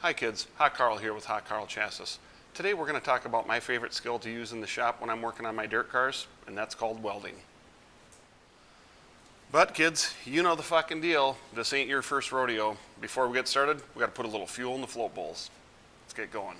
Hi kids, Hot Karl here with Hot Karl Chassis. Today we're going to talk about my favorite skill to use in the shop when I'm working on my dirt cars, and that's called welding. But kids, you know the fucking deal. This ain't your first rodeo. Before we get started, we got to put a little fuel in the float bowls. Let's get going.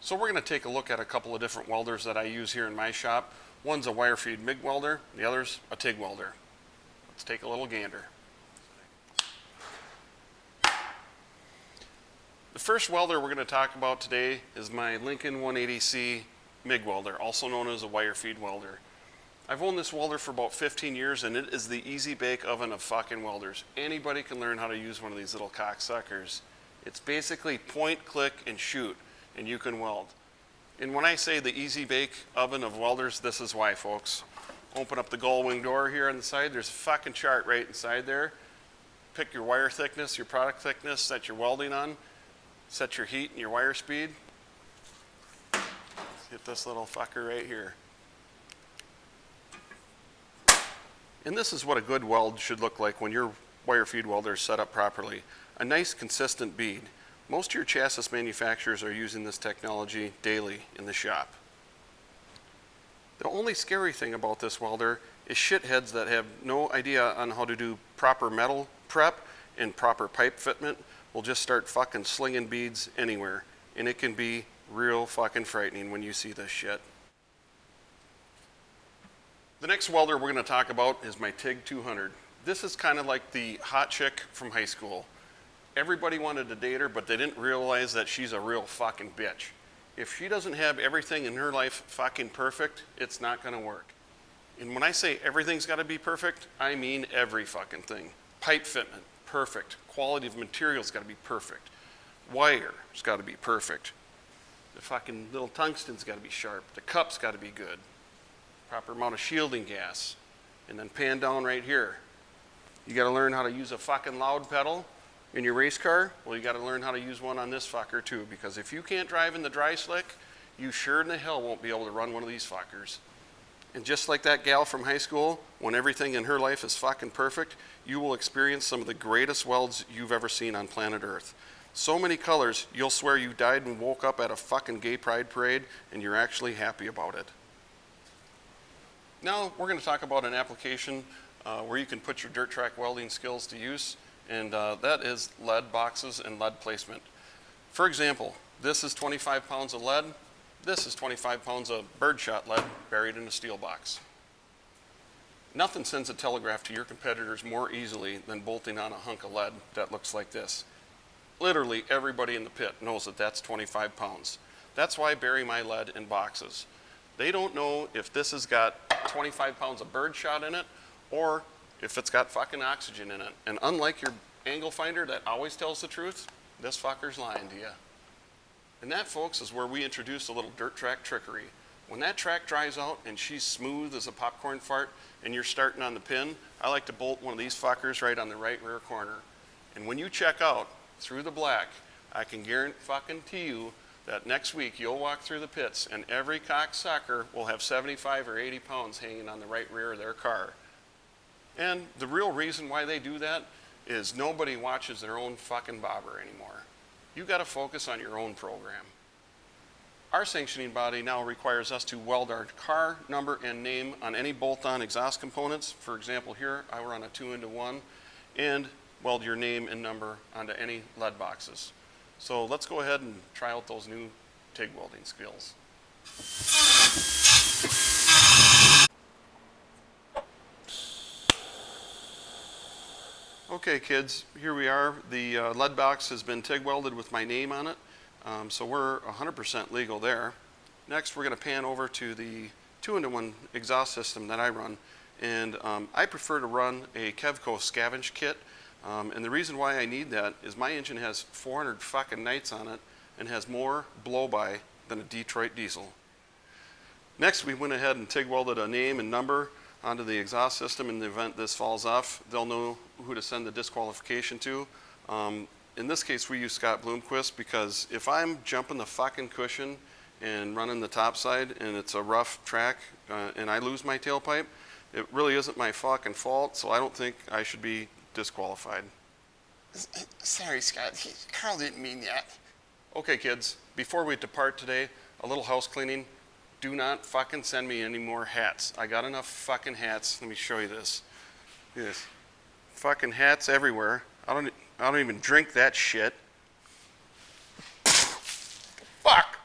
So we're going to take a look at a couple of different welders that I use here in my shop. One's a wire feed MIG welder, the other's a TIG welder. Let's take a little gander. The first welder we're going to talk about today is my Lincoln 180C MIG welder, also known as a wire feed welder. I've owned this welder for about 15 years and it is the easy bake oven of fucking welders. Anybody can learn how to use one of these little cocksuckers. It's basically point, click, and shoot, and you can weld. And when I say the easy bake oven of welders, this is why, folks. Open up the gull wing door here on the side. There's a fucking chart right inside there. Pick your wire thickness, your product thickness that you're welding on. Set your heat and your wire speed. Hit this little fucker right here. And this is what a good weld should look like when your wire feed welder is set up properly. A nice consistent bead. Most of your chassis manufacturers are using this technology daily in the shop. The only scary thing about this welder is shitheads that have no idea on how to do proper metal prep and proper pipe fitment will just start fucking slinging beads anywhere. And it can be real fucking frightening when you see this shit. The next welder we're going to talk about is my TIG 200. This is kind of like the hot chick from high school. Everybody wanted to date her, but they didn't realize that she's a real fucking bitch. If she doesn't have everything in her life fucking perfect, it's not going to work. And when I say everything's got to be perfect, I mean every fucking thing. Pipe fitment, perfect. Quality of material's got to be perfect. Wire's got to be perfect. The fucking little tungsten's got to be sharp. The cup's got to be good. Proper amount of shielding gas. And then pan down right here. You got to learn how to use a fucking loud pedal. In your race car, well, you got to learn how to use one on this fucker too, because if you can't drive in the dry slick, you sure in the hell won't be able to run one of these fuckers. And just like that gal from high school, when everything in her life is fucking perfect, you will experience some of the greatest welds you've ever seen on planet Earth. So many colors, you'll swear you died and woke up at a fucking gay pride parade, and you're actually happy about it. Now, we're going to talk about an application where you can put your dirt track welding skills to use. And that is lead boxes and lead placement. For example, this is 25 pounds of lead. This is 25 pounds of birdshot lead buried in a steel box. Nothing sends a telegraph to your competitors more easily than bolting on a hunk of lead that looks like this. Literally everybody in the pit knows that that's 25 pounds. That's why I bury my lead in boxes. They don't know if this has got 25 pounds of birdshot in it or if it's got fucking oxygen in it. And unlike your angle finder that always tells the truth, this fucker's lying to you. And that, folks, is where we introduce a little dirt track trickery. When that track dries out and she's smooth as a popcorn fart and you're starting on the pin, I like to bolt one of these fuckers right on the right rear corner. And when you check out through the black, I can guarantee you that next week you'll walk through the pits and every cocksucker will have 75 or 80 pounds hanging on the right rear of their car. And the real reason why they do that is nobody watches their own fucking bobber anymore. You got to focus on your own program. Our sanctioning body now requires us to weld our car number and name on any bolt-on exhaust components. For example, here I run a 2-into-1 and weld your name and number onto any lead boxes. So let's go ahead and try out those new TIG welding skills. Okay kids, here we are. The lead box has been TIG welded with my name on it, so we're 100% legal there. Next we're going to pan over to the 2-into-1 exhaust system that I run, and I prefer to run a Kevko scavenge kit, and the reason why I need that is my engine has 400 fucking nights on it and has more blow-by than a Detroit diesel. Next, we went ahead and TIG welded a name and number onto the exhaust system. In the event this falls off, they'll know who to send the disqualification to. In this case, we use Scott Bloomquist because if I'm jumping the fucking cushion and running the top side and it's a rough track and I lose my tailpipe, it really isn't my fucking fault, so I don't think I should be disqualified. Sorry, Scott. Karl didn't mean that. Okay, kids, before we depart today, a little house cleaning. Do not fucking send me any more hats. I got enough fucking hats. Let me show you this. Look at this. Fucking hats everywhere. I don't even drink that shit. Fuck!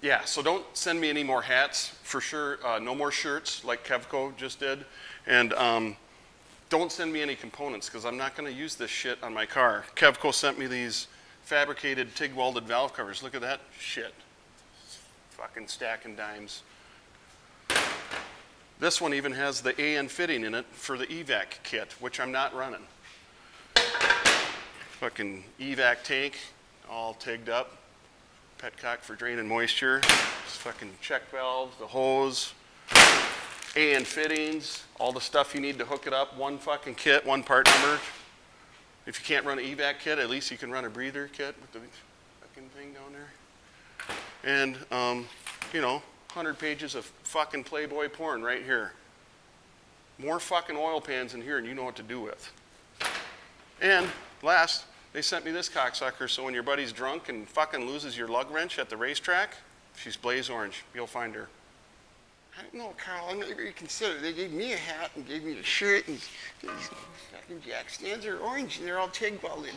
Yeah, so don't send me any more hats, for sure. No more shirts like Kevko just did. And don't send me any components because I'm not going to use this shit on my car. Kevko sent me these fabricated TIG welded valve covers. Look at that shit. Fucking stacking dimes. This one even has the AN fitting in it for the evac kit, which I'm not running. Fucking evac tank, all TIGged up. Petcock for draining moisture. This fucking check valve, the hose, AN fittings, all the stuff you need to hook it up. One fucking kit, one part number. If you can't run an evac kit, at least you can run a breather kit with the fucking thing down there. And, you know, 100 pages of fucking Playboy porn right here. More fucking oil pans in here and you know what to do with. And last, they sent me this cocksucker, so when your buddy's drunk and fucking loses your lug wrench at the racetrack, she's blaze orange. You'll find her. I don't know, Karl. I'm not reconsider. They gave me a hat and gave me a shirt, and these fucking jack stands are orange, and they're all TIG welded.